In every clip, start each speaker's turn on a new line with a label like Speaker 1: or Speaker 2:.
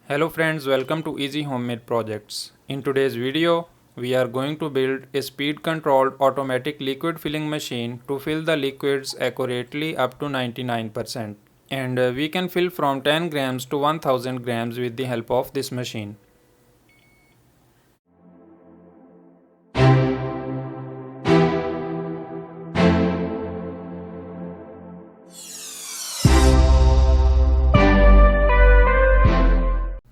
Speaker 1: Hello friends, welcome to Easy Homemade Projects. In today's video, we are going to build a speed controlled automatic liquid filling machine to fill the liquids accurately up to 99%. And we can fill from 10 grams to 1000 grams with the help of this machine.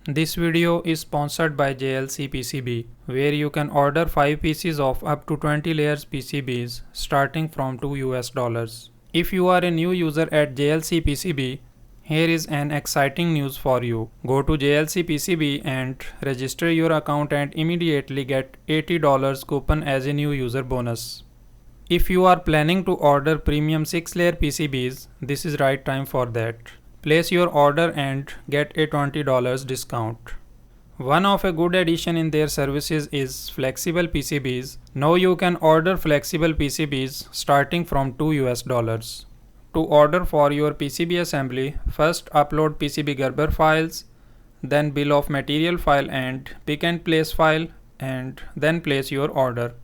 Speaker 1: This video is sponsored by JLC PCB, where you can order 5 pieces of up to 20 layers PCBs starting from $2. If you are a new user at JLC PCB, here is an exciting news for you. Go to JLC PCB and register your account and immediately get $80 coupon as a new user bonus. If you are planning to order premium 6-layer PCBs, this is right time for that. Place your order and get a $20 discount. One of a good addition in their services is flexible PCBs. Now you can order flexible PCBs starting from $2. To order for your PCB assembly, first upload PCB Gerber files, then bill of material file and pick and place file, and then place your order.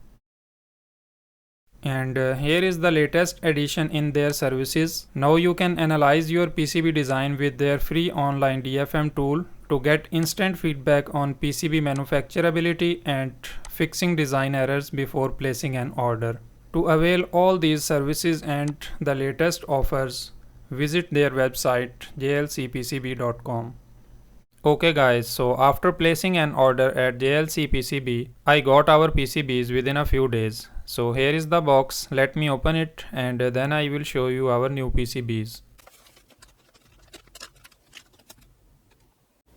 Speaker 1: And here is the latest addition in their services. Now you can analyze your PCB design with their free online DFM tool to get instant feedback on PCB manufacturability and fixing design errors before placing an order. To avail all these services and the latest offers, visit their website jlcpcb.com. Okay guys, so after placing an order at JLC PCB, I got our PCBs within a few days. So here is the box, let me open it and then I will show you our new PCBs.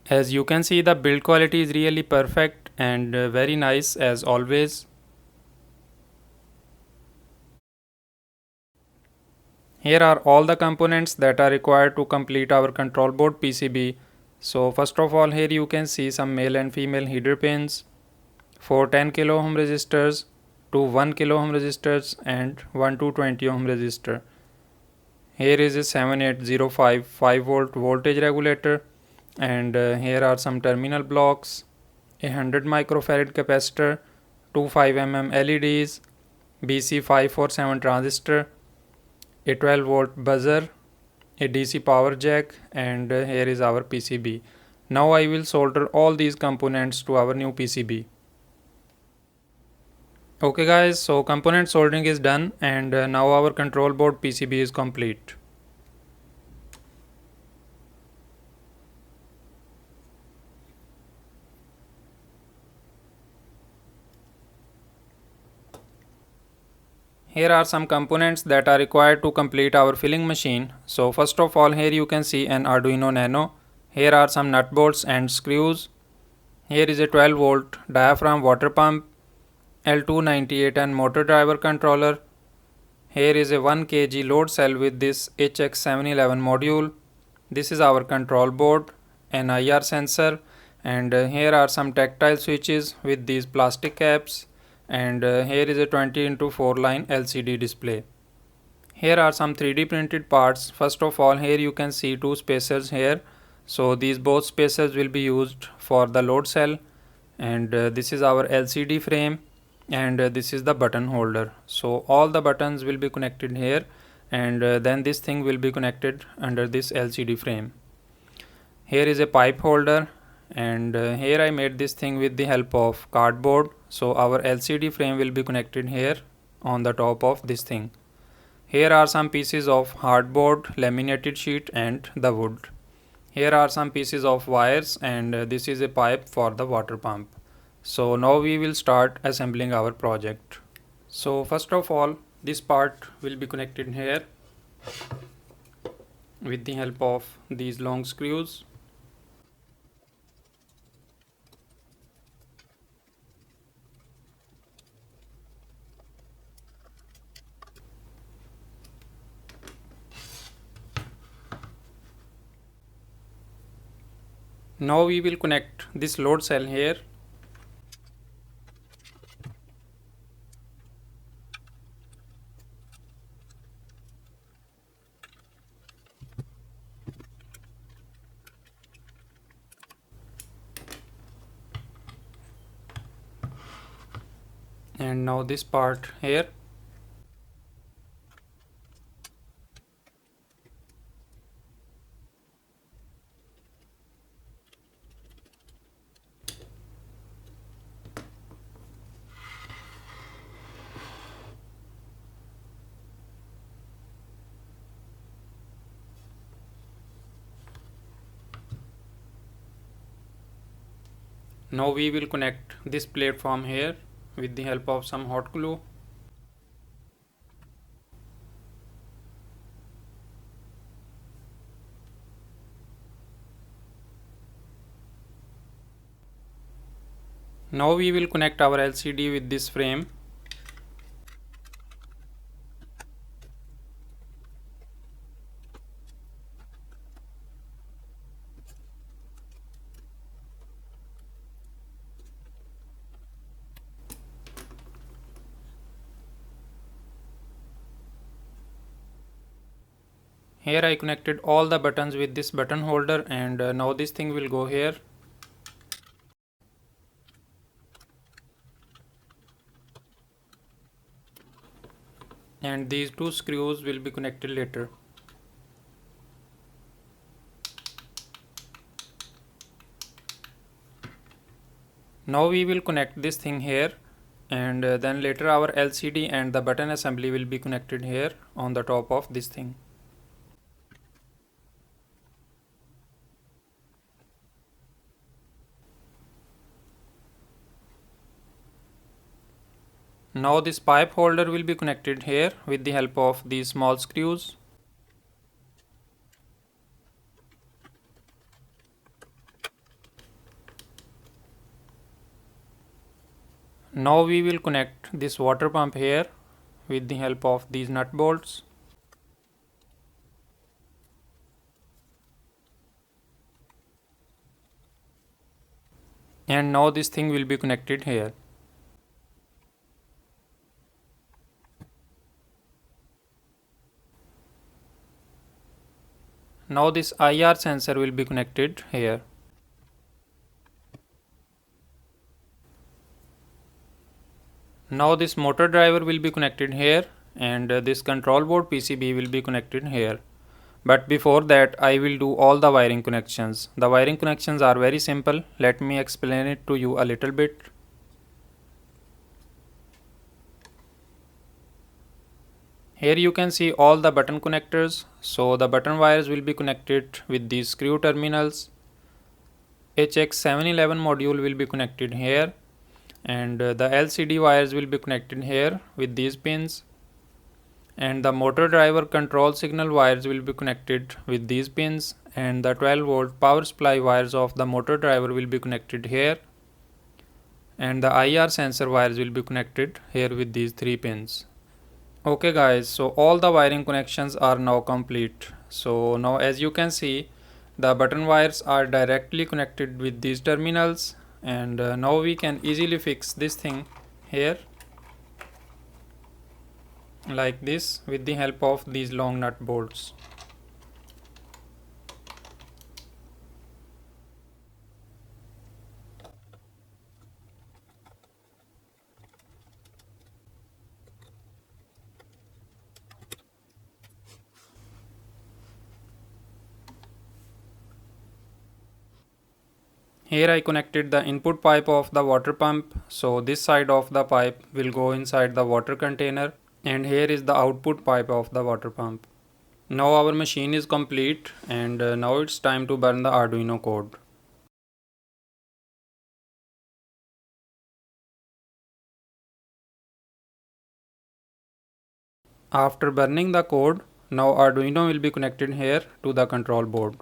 Speaker 1: As you can see, the build quality is really perfect and very nice as always. Here are all the components that are required to complete our control board PCB. So first of all, here you can see some male and female header pins, 4 10 kilo ohm resistors, 2 1 kilo ohm resistors and 1 220 ohm resistor. Here is a 7805 5 volt voltage regulator, and here are some terminal blocks, a 100 microfarad capacitor, 2 5 mm LEDs, BC547 transistor, a 12 volt buzzer, a DC power jack, and here is our PCB. Now I will solder all these components to our new PCB. Okay guys, so component soldering is done and now our control board PCB is complete. Here are some components that are required to complete our filling machine. So first of all, here you can see an Arduino Nano. Here are some nut bolts and screws. Here is a 12 volt diaphragm water pump, L298N motor driver controller. Here is a 1 kg load cell with this HX711 module. This is our control board, an IR sensor, and here are some tactile switches with these plastic caps, and here is a 20x4 line LCD display. Here are some 3D printed parts. First of all, here you can see 2 spacers here. So these both spacers will be used for the load cell, and this is our LCD frame, and this is the button holder. So all the buttons will be connected here, and then this thing will be connected under this LCD frame. Here is a pipe holder, and here I made this thing with the help of cardboard. So our LCD frame will be connected here on the top of this thing. Here are some pieces of hardboard, laminated sheet and the wood. Here are some pieces of wires, and this is a pipe for the water pump. So now we will start assembling our project. So first of all, this part will be connected here with the help of these long screws. Now we will connect this load cell here. And now this part here. Now we will connect this platform here with the help of some hot glue. Now we will connect our LCD with this frame. Here I connected all the buttons with this button holder, and now this thing will go here. And these two screws will be connected later. Now we will connect this thing here, and then later our LCD and the button assembly will be connected here on the top of this thing. Now this pipe holder will be connected here with the help of these small screws. Now we will connect this water pump here with the help of these nut bolts. And now this thing will be connected here. Now this IR sensor will be connected here. Now this motor driver will be connected here, and this control board PCB will be connected here. But before that I will do all the wiring connections. The wiring connections are very simple. Let me explain it to you a little bit. Here you can see all the button connectors. So the button wires will be connected with these screw terminals. HX711 module will be connected here, and the LCD wires will be connected here with these pins, and the motor driver control signal wires will be connected with these pins, and the 12-volt power supply wires of the motor driver will be connected here, and the IR sensor wires will be connected here with these 3 pins. Okay guys, so all the wiring connections are now complete. So now as you can see, the button wires are directly connected with these terminals, and now we can easily fix this thing here like this with the help of these long nut bolts. Here I connected the input pipe of the water pump, so this side of the pipe will go inside the water container, and here is the output pipe of the water pump. Now our machine is complete, and now it's time to burn the Arduino code. After burning the code, now Arduino will be connected here to the control board.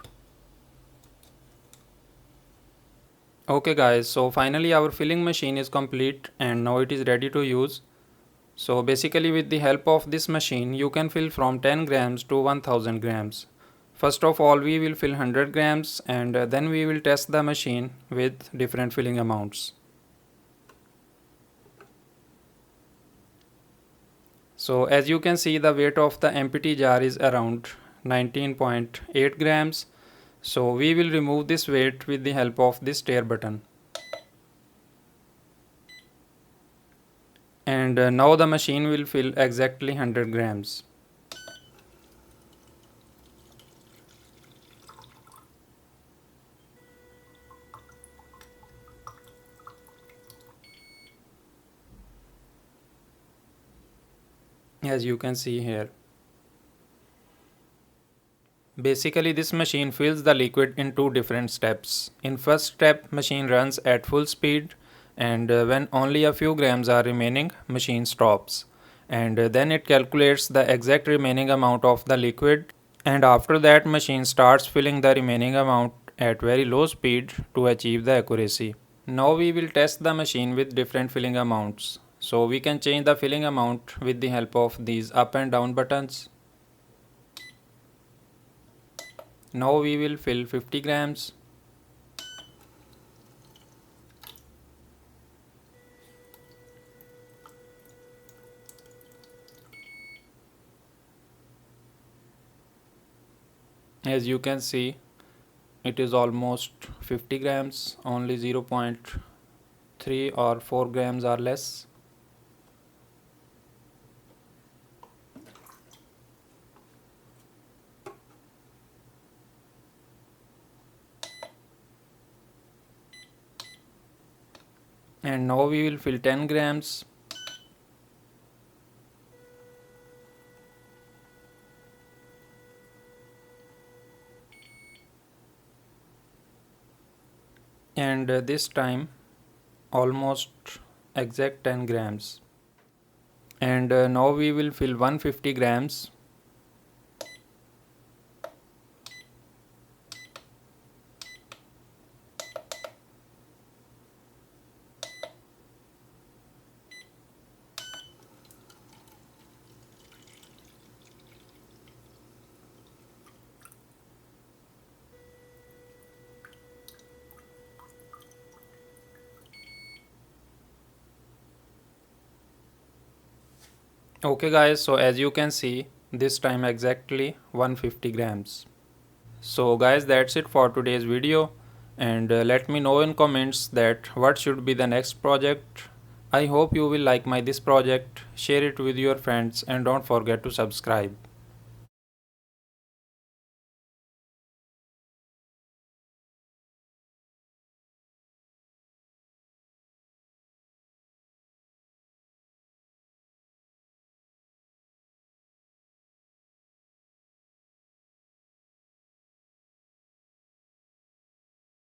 Speaker 1: Okay guys, so finally our filling machine is complete, and now it is ready to use. So basically with the help of this machine you can fill from 10 grams to 1000 grams. First of all we will fill 100 grams, and then we will test the machine with different filling amounts. So as you can see, the weight of the empty jar is around 19.8 grams. So we will remove this weight with the help of this stir button. And now the machine will fill exactly 100 grams. As you can see here. Basically, this machine fills the liquid in two different steps. In first step, machine runs at full speed, and when only a few grams are remaining, machine stops. And then it calculates the exact remaining amount of the liquid, and after that machine starts filling the remaining amount at very low speed to achieve the accuracy. Now we will test the machine with different filling amounts. So we can change the filling amount with the help of these up and down buttons. Now we will fill 50 grams. As you can see, it is almost 50 grams, only 0.3 or 4 grams or less. And now we will fill 10 grams. And this time almost exact 10 grams. And now we will fill 150 grams. Okay guys, so as you can see, this time exactly 150 grams. So guys, that's it for today's video, and let me know in comments that what should be the next project. I hope you will like this project, share it with your friends, and don't forget to subscribe.